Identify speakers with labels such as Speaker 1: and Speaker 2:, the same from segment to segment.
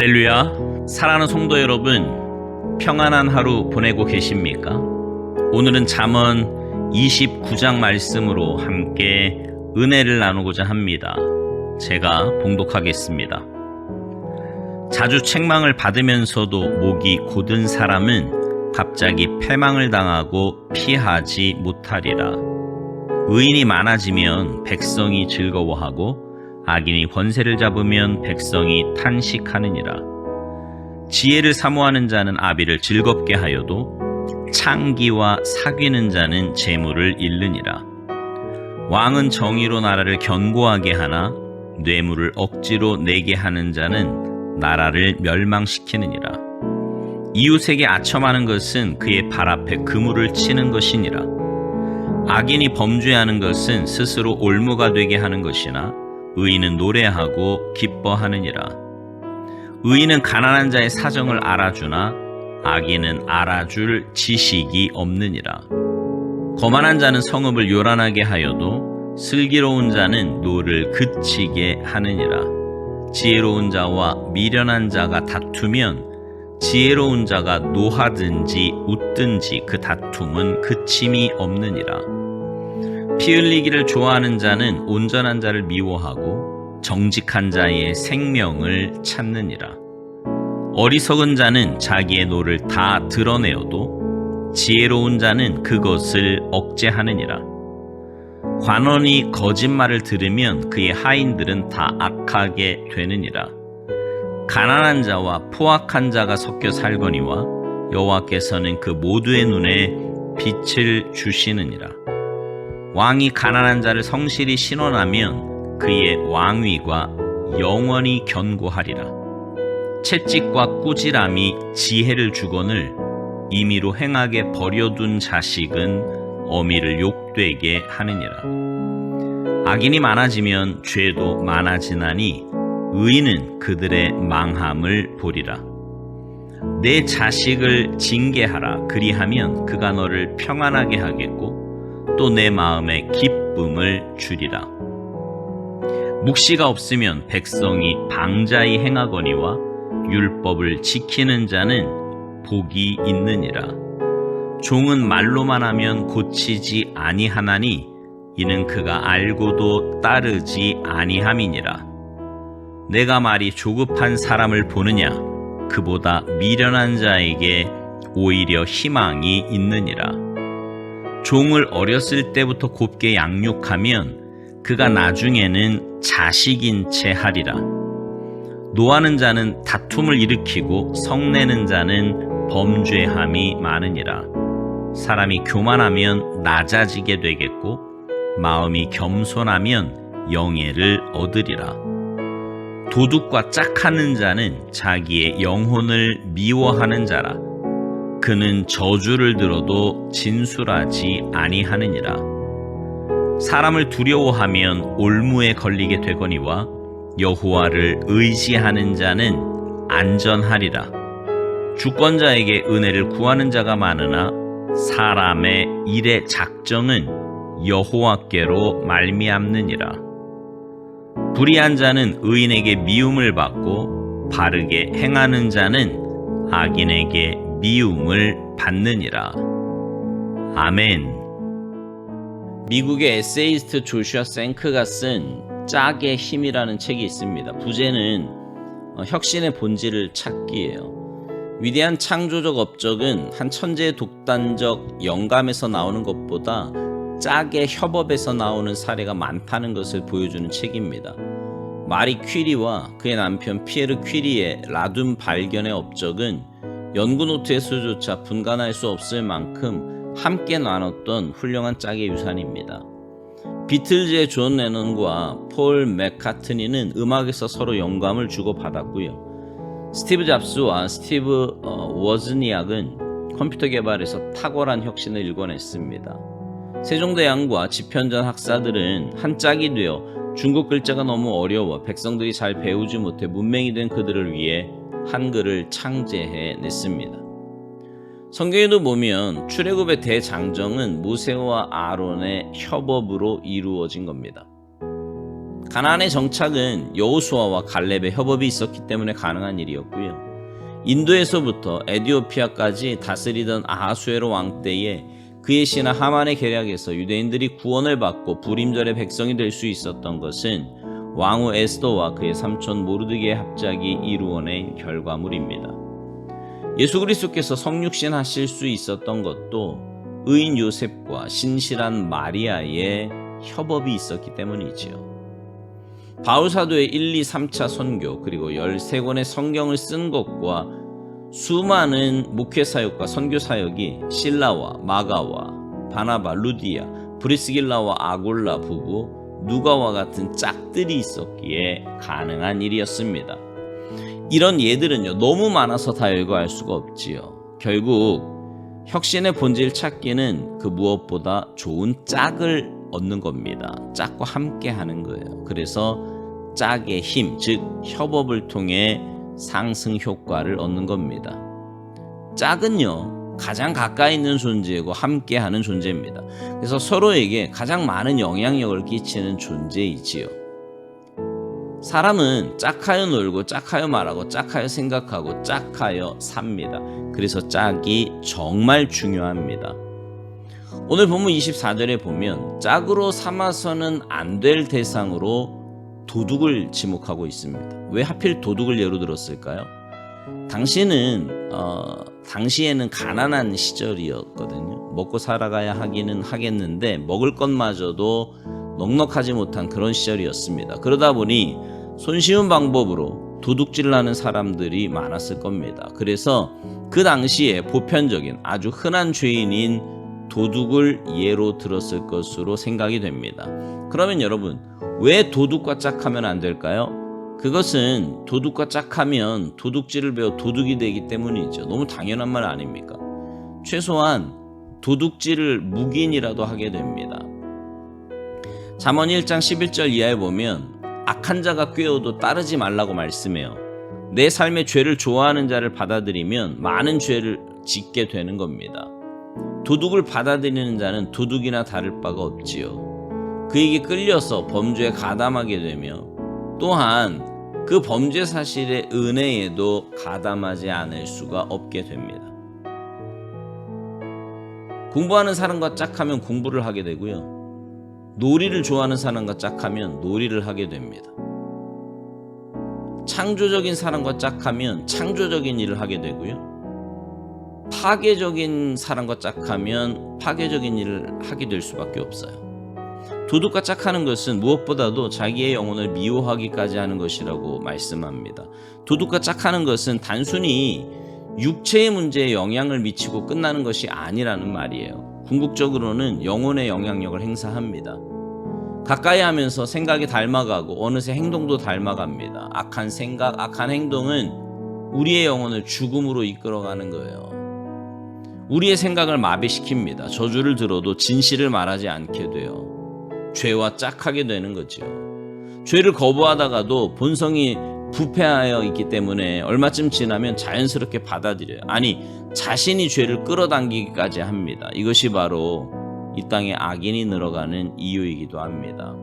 Speaker 1: 할렐루야. 사랑하는 성도 여러분, 평안한 하루 보내고 계십니까? 오늘은 잠언 29장 말씀으로 함께 은혜를 나누고자 합니다. 제가 봉독하겠습니다. 자주 책망을 받으면서도 목이 곧은 사람은 갑자기 패망을 당하고 피하지 못하리라. 의인이 많아지면 백성이 즐거워하고 악인이 권세를 잡으면 백성이 탄식하느니라. 지혜를 사모하는 자는 아비를 즐겁게 하여도 창기와 사귀는 자는 재물을 잃느니라. 왕은 정의로 나라를 견고하게 하나 뇌물을 억지로 내게 하는 자는 나라를 멸망시키느니라. 이웃에게 아첨하는 것은 그의 발 앞에 그물을 치는 것이니라. 악인이 범죄하는 것은 스스로 올무가 되게 하는 것이나 의인은 노래하고 기뻐하느니라. 의인은 가난한 자의 사정을 알아주나 악인은 알아줄 지식이 없느니라. 거만한 자는 성읍을 요란하게 하여도 슬기로운 자는 노를 그치게 하느니라. 지혜로운 자와 미련한 자가 다투면 지혜로운 자가 노하든지 웃든지 그 다툼은 그침이 없느니라. 피 흘리기를 좋아하는 자는 온전한 자를 미워하고 정직한 자의 생명을 찾느니라. 어리석은 자는 자기의 노를 다 드러내어도 지혜로운 자는 그것을 억제하느니라. 관원이 거짓말을 들으면 그의 하인들은 다 악하게 되느니라. 가난한 자와 포악한 자가 섞여 살거니와 여호와께서는 그 모두의 눈에 빛을 주시느니라. 왕이 가난한 자를 성실히 신원하면 그의 왕위가 영원히 견고하리라. 채찍과 꾸지람이 지혜를 주거늘 임의로 행하게 버려둔 자식은 어미를 욕되게 하느니라. 악인이 많아지면 죄도 많아지나니 의인은 그들의 망함을 보리라. 내 자식을 징계하라. 그리하면 그가 너를 평안하게 하겠고 또 내 마음에 기쁨을 주리라. 묵시가 없으면 백성이 방자히 행하거니와 율법을 지키는 자는 복이 있느니라. 종은 말로만 하면 고치지 아니하나니 이는 그가 알고도 따르지 아니함이니라. 내가 말이 조급한 사람을 보느냐? 그보다 미련한 자에게 오히려 희망이 있느니라. 종을 어렸을 때부터 곱게 양육하면 그가 나중에는 자식인 채 하리라. 노하는 자는 다툼을 일으키고 성내는 자는 범죄함이 많으니라. 사람이 교만하면 낮아지게 되겠고 마음이 겸손하면 영예를 얻으리라. 도둑과 짝하는 자는 자기의 영혼을 미워하는 자라. 그는 저주를 들어도 진술하지 아니하느니라. 사람을 두려워하면 올무에 걸리게 되거니와 여호와를 의지하는 자는 안전하리라. 주권자에게 은혜를 구하는 자가 많으나 사람의 일의 작정은 여호와께로 말미암느니라. 불의한 자는 의인에게 미움을 받고 바르게 행하는 자는 악인에게 미움을 받느니라. 아멘. 미국의 에세이스트 조슈아 생크가 쓴 짝의 힘이라는 책이 있습니다. 부제는 혁신의 본질을 찾기예요. 위대한 창조적 업적은 한 천재의 독단적 영감에서 나오는 것보다 짝의 협업에서 나오는 사례가 많다는 것을 보여주는 책입니다. 마리 퀴리와 그의 남편 피에르 퀴리의 라듐 발견의 업적은 연구 노트에서조차 분간할 수 없을 만큼 함께 나눴던 훌륭한 짝의 유산입니다. 비틀즈의 존 레논과 폴 맥카트니는 음악에서 서로 영감을 주고받았고요. 스티브 잡스와 스티브 워즈니악은 컴퓨터 개발에서 탁월한 혁신을 일궈냈습니다. 세종대왕과 집현전 학사들은 한 짝이 되어 중국 글자가 너무 어려워 백성들이 잘 배우지 못해 문맹이 된 그들을 위해 한글을 창제해냈습니다. 성경에도 보면 출애굽의 대장정은 모세와 아론의 협업으로 이루어진 겁니다. 가나안의 정착은 여호수아와 갈렙의 협업이 있었기 때문에 가능한 일이었고요. 인도에서부터 에디오피아까지 다스리던 아하수에로 왕 때에 그의 신하 하만의 계략에서 유대인들이 구원을 받고 불임절의 백성이 될 수 있었던 것은 왕후 에스더와 그의 삼촌 모르드게의 합작이 이루어낸 결과물입니다. 예수 그리스도께서 성육신 하실 수 있었던 것도 의인 요셉과 신실한 마리아의 협업이 있었기 때문이지요. 바울 사도의 1, 2, 3차 선교 그리고 13권의 성경을 쓴 것과 수많은 목회 사역과 선교 사역이 실라와 마가와 바나바, 루디아, 브리스길라와 아골라 부부, 누가와 같은 짝들이 있었기에 가능한 일이었습니다. 이런 예들은요, 너무 많아서 다 열거할 수가 없지요. 결국 혁신의 본질 찾기는 그 무엇보다 좋은 짝을 얻는 겁니다. 짝과 함께 하는 거예요. 그래서 짝의 힘, 즉 협업을 통해 상승 효과를 얻는 겁니다. 짝은요, 가장 가까이 있는 존재이고 함께 하는 존재입니다. 그래서 서로에게 가장 많은 영향력을 끼치는 존재이지요. 사람은 짝하여 놀고 짝하여 말하고 짝하여 생각하고 짝하여 삽니다. 그래서 짝이 정말 중요합니다. 오늘 본문 24절에 보면 짝으로 삼아서는 안 될 대상으로 도둑을 지목하고 있습니다. 왜 하필 도둑을 예로 들었을까요? 당시에는 가난한 시절이었거든요. 먹고 살아가야 하기는 하겠는데 먹을 것마저도 넉넉하지 못한 그런 시절이었습니다. 그러다 보니 손쉬운 방법으로 도둑질을 하는 사람들이 많았을 겁니다. 그래서 그 당시에 보편적인 아주 흔한 죄인인 도둑을 예로 들었을 것으로 생각이 됩니다. 그러면 여러분, 왜 도둑과 짝하면 안 될까요? 그것은 도둑과 짝하면 도둑질을 배워 도둑이 되기 때문이죠. 너무 당연한 말 아닙니까? 최소한 도둑질을 묵인이라도 하게 됩니다. 잠언 1장 11절 이하에 보면 악한 자가 꾀어도 따르지 말라고 말씀해요. 내 삶의 죄를 좋아하는 자를 받아들이면 많은 죄를 짓게 되는 겁니다. 도둑을 받아들이는 자는 도둑이나 다를 바가 없지요. 그에게 끌려서 범죄에 가담하게 되며 또한 그 범죄 사실의 은혜에도 가담하지 않을 수가 없게 됩니다. 공부하는 사람과 짝하면 공부를 하게 되고요. 놀이를 좋아하는 사람과 짝하면 놀이를 하게 됩니다. 창조적인 사람과 짝하면 창조적인 일을 하게 되고요. 파괴적인 사람과 짝하면 파괴적인 일을 하게 될 수밖에 없어요. 도둑과 짝하는 것은 무엇보다도 자기의 영혼을 미워하기까지 하는 것이라고 말씀합니다. 도둑과 짝하는 것은 단순히 육체의 문제에 영향을 미치고 끝나는 것이 아니라는 말이에요. 궁극적으로는 영혼의 영향력을 행사합니다. 가까이 하면서 생각이 닮아가고 어느새 행동도 닮아갑니다. 악한 생각, 악한 행동은 우리의 영혼을 죽음으로 이끌어가는 거예요. 우리의 생각을 마비시킵니다. 저주를 들어도 진실을 말하지 않게 돼요. 죄와 짝하게 되는 거죠. 죄를 거부하다가도 본성이 부패하여 있기 때문에 얼마쯤 지나면 자연스럽게 받아들여요. 아니, 자신이 죄를 끌어당기기까지 합니다. 이것이 바로 이 땅에 악인이 늘어가는 이유이기도 합니다.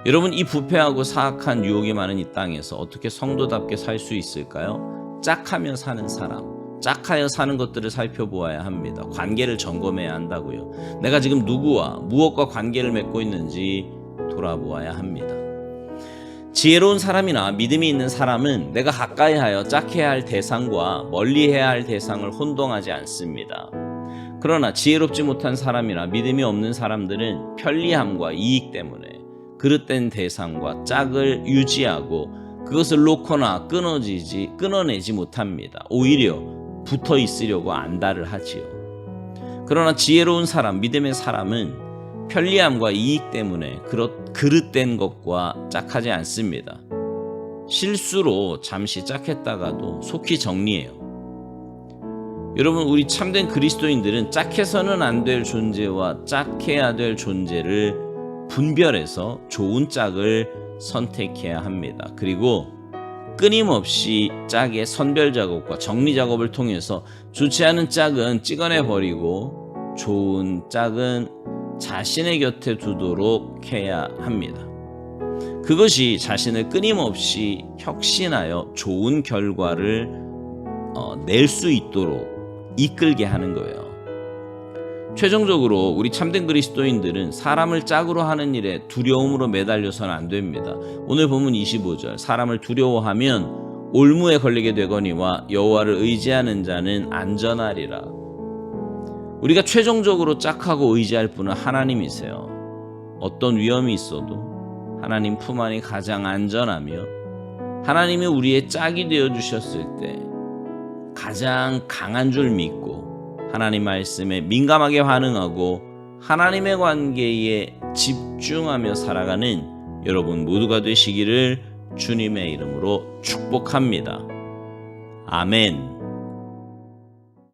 Speaker 1: 여러분, 이 부패하고 사악한 유혹이 많은 이 땅에서 어떻게 성도답게 살 수 있을까요? 짝하며 사는 사람, 짝하여 사는 것들을 살펴보아야 합니다. 관계를 점검해야 한다고요. 내가 지금 누구와 무엇과 관계를 맺고 있는지 돌아보아야 합니다. 지혜로운 사람이나 믿음이 있는 사람은 내가 가까이 하여 짝해야 할 대상과 멀리해야 할 대상을 혼동하지 않습니다. 그러나 지혜롭지 못한 사람이나 믿음이 없는 사람들은 편리함과 이익 때문에 그릇된 대상과 짝을 유지하고 그것을 놓거나 끊어내지 못합니다. 오히려 붙어 있으려고 안달을 하지요. 그러나 지혜로운 사람, 믿음의 사람은 편리함과 이익 때문에 그릇된 것과 짝하지 않습니다. 실수로 잠시 짝했다가도 속히 정리해요. 여러분, 우리 참된 그리스도인들은 짝해서는 안 될 존재와 짝해야 될 존재를 분별해서 좋은 짝을 선택해야 합니다. 그리고 끊임없이 짝의 선별 작업과 정리 작업을 통해서 좋지 않은 짝은 찍어내버리고 좋은 짝은 자신의 곁에 두도록 해야 합니다. 그것이 자신을 끊임없이 혁신하여 좋은 결과를 낼 수 있도록 이끌게 하는 거예요. 최종적으로 우리 참된 그리스도인들은 사람을 짝으로 하는 일에 두려움으로 매달려서는 안 됩니다. 오늘 본문 25절, 사람을 두려워하면 올무에 걸리게 되거니와 여호와를 의지하는 자는 안전하리라. 우리가 최종적으로 짝하고 의지할 분은 하나님이세요. 어떤 위험이 있어도 하나님 품 안이 가장 안전하며, 하나님이 우리의 짝이 되어주셨을 때 가장 강한 줄 믿고 하나님 말씀에 민감하게 반응하고 하나님의 관계에 집중하며 살아가는 여러분 모두가 되시기를 주님의 이름으로 축복합니다. 아멘.